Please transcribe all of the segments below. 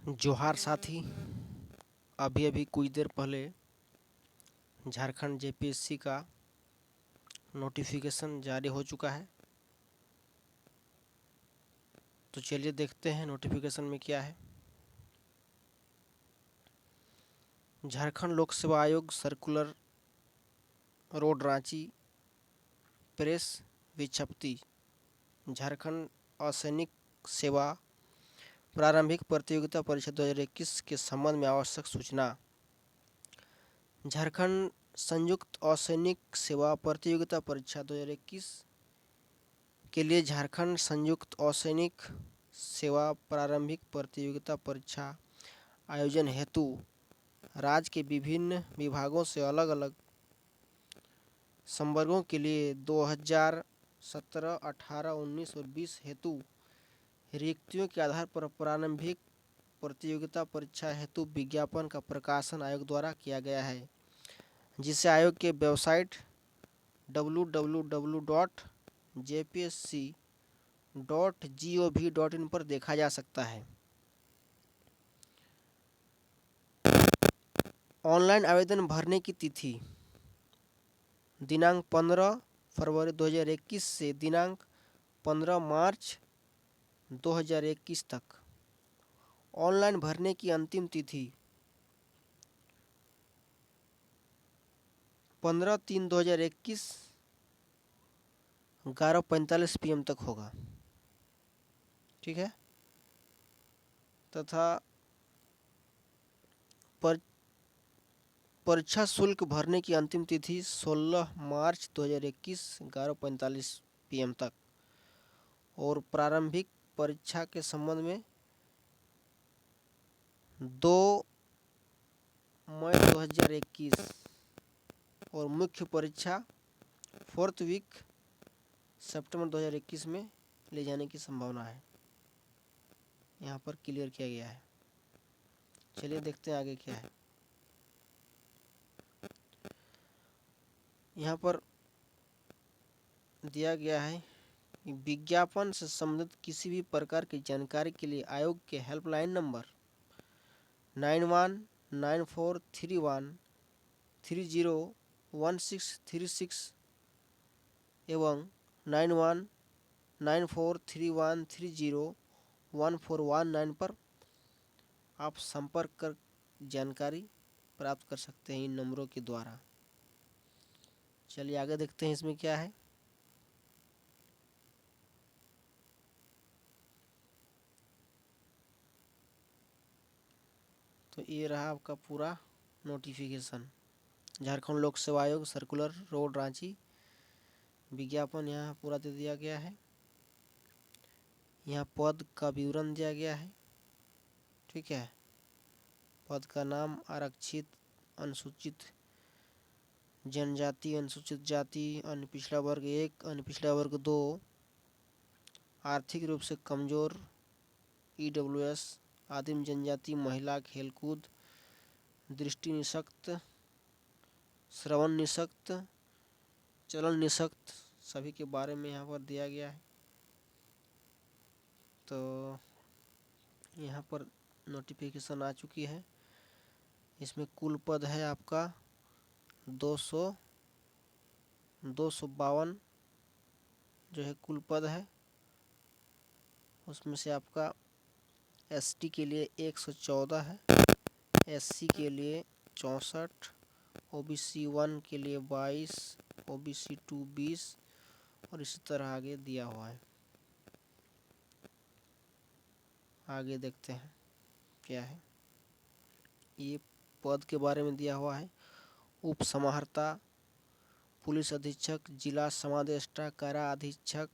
जोहार साथी। अभी अभी कुछ देर पहले झारखंड जेपीएससी का नोटिफिकेशन जारी हो चुका है। तो चलिए देखते हैं नोटिफिकेशन में क्या है। झारखंड लोक सेवा आयोग सर्कुलर रोड रांची प्रेस विज्ञप्ति। झारखंड असैनिक सेवा प्रारंभिक प्रतियोगिता परीक्षा 2021 के संबंध में आवश्यक सूचना। झारखंड संयुक्त असैनिक सेवा प्रतियोगिता परीक्षा 2021 के लिए झारखंड संयुक्त असैनिक सेवा प्रारंभिक प्रतियोगिता परीक्षा आयोजन हेतु राज्य के विभिन्न विभागों से अलग अलग संवर्गों के लिए 2017, 18, 19 और 20 हेतु रिक्तियों के आधार पर प्रारंभिक प्रतियोगिता परीक्षा हेतु विज्ञापन का प्रकाशन आयोग द्वारा किया गया है, जिसे आयोग के वेबसाइट www.jpsc.gov.in पर देखा जा सकता है। ऑनलाइन आवेदन भरने की तिथि दिनांक 15 फरवरी 2021 से दिनांक 15 मार्च 2021 तक। ऑनलाइन भरने की अंतिम तिथि 15/3/2021 11:45 PM तक होगा। ठीक है। तथा परीक्षा शुल्क भरने की अंतिम तिथि 16 मार्च 2021 11:45 PM तक। और प्रारंभिक परीक्षा के संबंध में 2 मई 2021 और मुख्य परीक्षा 4th वीक सितंबर 2021 में ले जाने की संभावना है। यहाँ पर क्लियर किया गया है। चलिए देखते हैं आगे क्या है। यहाँ पर दिया गया है कि विज्ञापन से संबंधित किसी भी प्रकार की जानकारी के लिए आयोग के हेल्पलाइन नंबर 919431301636 एवं 919431301419 पर आप संपर्क कर जानकारी प्राप्त कर सकते हैं इन नंबरों के द्वारा। चलिए आगे देखते हैं इसमें क्या है। तो ये रहा आपका पूरा नोटिफिकेशन। झारखंड लोक सेवा आयोग सर्कुलर रोड रांची विज्ञापन यहाँ पूरा दे दिया गया है। यहाँ पद का विवरण दिया गया है। ठीक है। पद का नाम आरक्षित, अनुसूचित जनजाति, अनुसूचित जाति, अन्य पिछड़ा वर्ग 1, अन्य पिछड़ा वर्ग 2, आर्थिक रूप से कमजोर, EWS, आदिम जनजाति, महिला, खेलकूद, दृष्टि निषक्त, श्रवण निषक्त, चलन निषक्त, सभी के बारे में यहाँ पर दिया गया है। तो यहाँ पर नोटिफिकेशन आ चुकी है। इसमें कुल पद है आपका 252 जो है कुल पद है। उसमें से आपका ST के लिए 114 है, SC के लिए 64, OBC 1 के लिए 22, OBC 2 20 और इसी तरह आगे दिया हुआ है। आगे देखते हैं क्या है। ये पद के बारे में दिया हुआ है। उप समाहर्ता, पुलिस अधीक्षक, जिला समादेष्टा, कारा अधीक्षक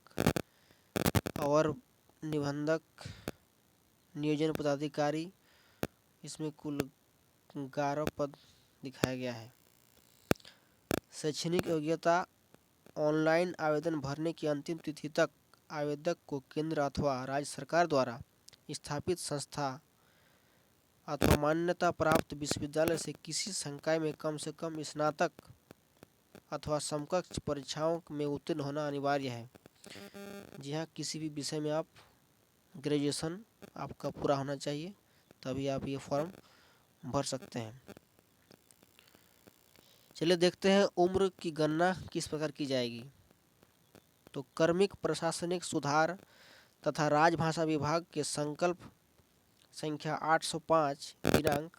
और निबंधक, नियोजन पदाधिकारी। इसमें कुल 11 पद दिखाया गया है। शैक्षणिक योग्यता, ऑनलाइन आवेदन भरने की अंतिम तिथि तक आवेदक को केंद्र अथवा राज्य सरकार द्वारा स्थापित संस्था अथवा मान्यता प्राप्त विश्वविद्यालय से किसी संकाय में कम से कम स्नातक अथवा समकक्ष परीक्षाओं में उत्तीर्ण होना अनिवार्य है। जी हाँ, किसी भी विषय में आप ग्रेजुएशन आपका पूरा होना चाहिए, तभी आप ये फॉर्म भर सकते हैं। चलिए देखते हैं उम्र की गणना किस प्रकार की जाएगी। तो कार्मिक प्रशासनिक सुधार तथा राजभाषा विभाग के संकल्प संख्या 805 दिनांक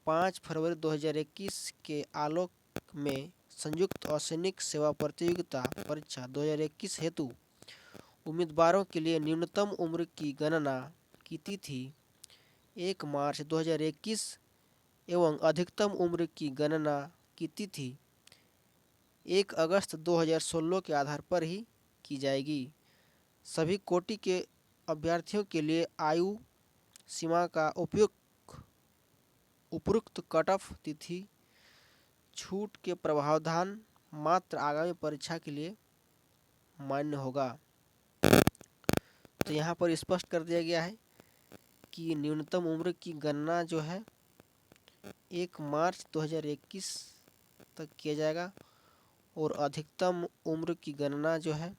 5 फरवरी 2021 के आलोक में संयुक्त असैनिक सेवा प्रतियोगिता परीक्षा 2021 हेतु उम्मीदवारों के लिए न्यूनतम उम्र की गणना की तिथि 1 मार्च 2021 एवं अधिकतम उम्र की गणना की तिथि 1 अगस्त 2016 के आधार पर ही की जाएगी। सभी कोटि के अभ्यर्थियों के लिए आयु सीमा का उपयुक्त कट ऑफ तिथि छूट के प्रावधान मात्र आगामी परीक्षा के लिए मान्य होगा। तो यहाँ पर स्पष्ट कर दिया गया है कि न्यूनतम उम्र की गणना जो है 1 मार्च 2021 तक किया जाएगा और अधिकतम उम्र की गणना जो है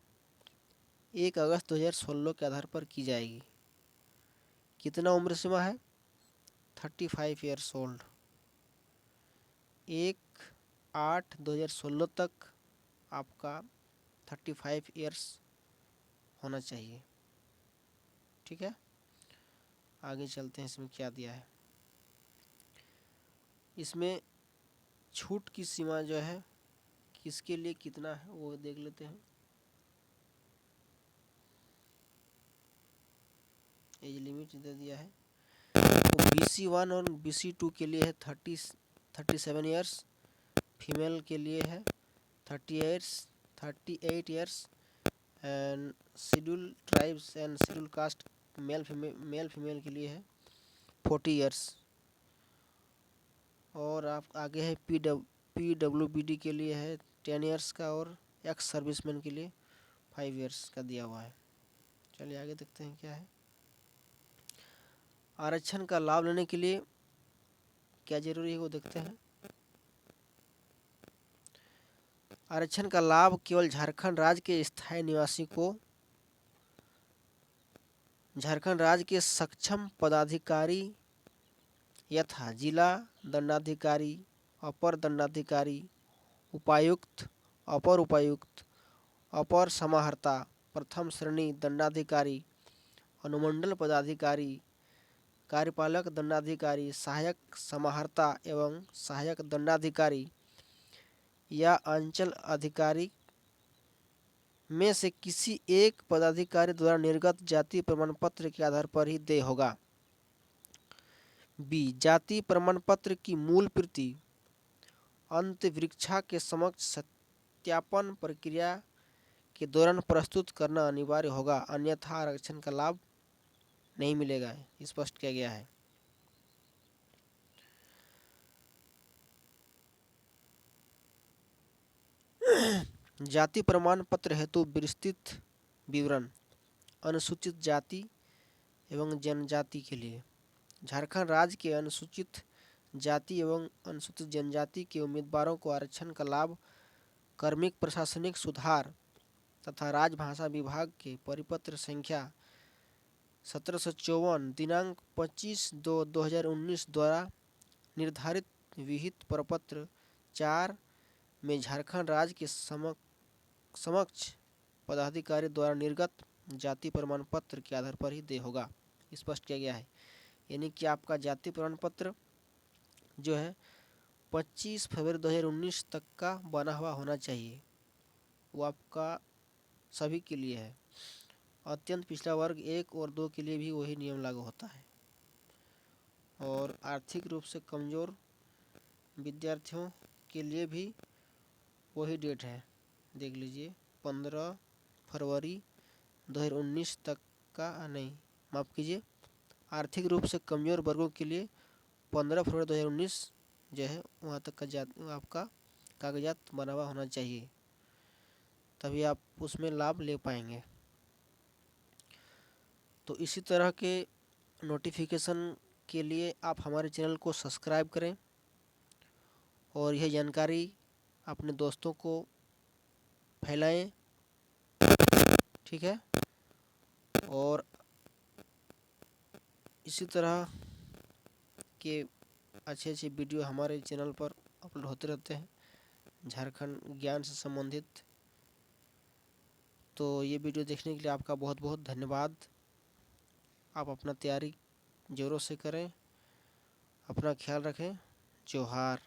1 अगस्त 2016 के आधार पर की जाएगी। कितना उम्र सीमा है? 35 ईयर्स ओल्ड। 1/8/2016 तक आपका 35 ईयर्स होना चाहिए। ठीक है, आगे चलते हैं। इसमें क्या दिया है, इसमें छूट की सीमा जो है किसके लिए कितना है वो देख लेते हैं। एज लिमिट दे दिया है। तो BC1 और BC2 के लिए है 37 ईयर्स, फीमेल के लिए है 38 years and schedule tribes and schedule caste male female के लिए है 40 ईयर्स। और आप आगे है PWBD के लिए है 10 ईयर्स का और एक्स सर्विसमैन के लिए 5 ईयर्स का दिया हुआ है। चलिए आगे देखते हैं क्या है। आरक्षण का लाभ लेने के लिए क्या जरूरी है वो देखते हैं। आरक्षण का लाभ केवल झारखंड राज्य के स्थायी निवासी को झारखंड राज्य के सक्षम पदाधिकारी यथा जिला दंडाधिकारी, अपर दंडाधिकारी, उपायुक्त, अपर उपायुक्त, अपर समाहर्ता, प्रथम श्रेणी दंडाधिकारी, अनुमंडल पदाधिकारी, कार्यपालक दंडाधिकारी, सहायक समाहर्ता एवं सहायक दंडाधिकारी या अंचल अधिकारी में से किसी एक पदाधिकारी द्वारा निर्गत जाति प्रमाण पत्र के आधार पर ही देय होगा। बी, जाति प्रमाण पत्र की मूल प्रति अंतरिक्षा के समक्ष सत्यापन प्रक्रिया के दौरान प्रस्तुत करना अनिवार्य होगा, अन्यथा आरक्षण का लाभ नहीं मिलेगा, स्पष्ट किया गया है। जाति प्रमाण पत्र हेतु विस्तृत विवरण अनुसूचित जाति एवं जनजाति के लिए झारखंड राज्य के अनुसूचित जाति एवं अनुसूचित जनजाति के उम्मीदवारों को आरक्षण का लाभ कार्मिक प्रशासनिक सुधार तथा राजभाषा विभाग के परिपत्र संख्या 1754 दिनांक 25/2/2019 द्वारा निर्धारित विहित प्रपत्र 4 में झारखंड राज्य के समक्ष पदाधिकारी द्वारा निर्गत जाति प्रमाण पत्र के आधार पर ही देय होगा, स्पष्ट किया गया है। यानी कि आपका जाति प्रमाण पत्र जो है 25 फरवरी 2019 तक का बना हुआ होना चाहिए। वो आपका सभी के लिए है। अत्यंत पिछड़ा वर्ग 1 और 2 के लिए भी वही नियम लागू होता है। और आर्थिक रूप से कमज़ोर विद्यार्थियों के लिए भी वही डेट है, देख लीजिए 15 फरवरी 2019 तक का, नहीं माफ़ कीजिए, आर्थिक रूप से कमज़ोर वर्गों के लिए 15 फरवरी 2019 जो है वहाँ तक का आपका कागजात बना हुआ होना चाहिए, तभी आप उसमें लाभ ले पाएंगे। तो इसी तरह के नोटिफिकेशन के लिए आप हमारे चैनल को सब्सक्राइब करें और यह जानकारी अपने दोस्तों को फैलाएं। ठीक है, और इसी तरह के अच्छे अच्छे वीडियो हमारे चैनल पर अपलोड होते रहते हैं झारखंड ज्ञान से संबंधित। तो ये वीडियो देखने के लिए आपका बहुत बहुत धन्यवाद। आप अपना तैयारी ज़ोरों से करें, अपना ख्याल रखें। जोहार।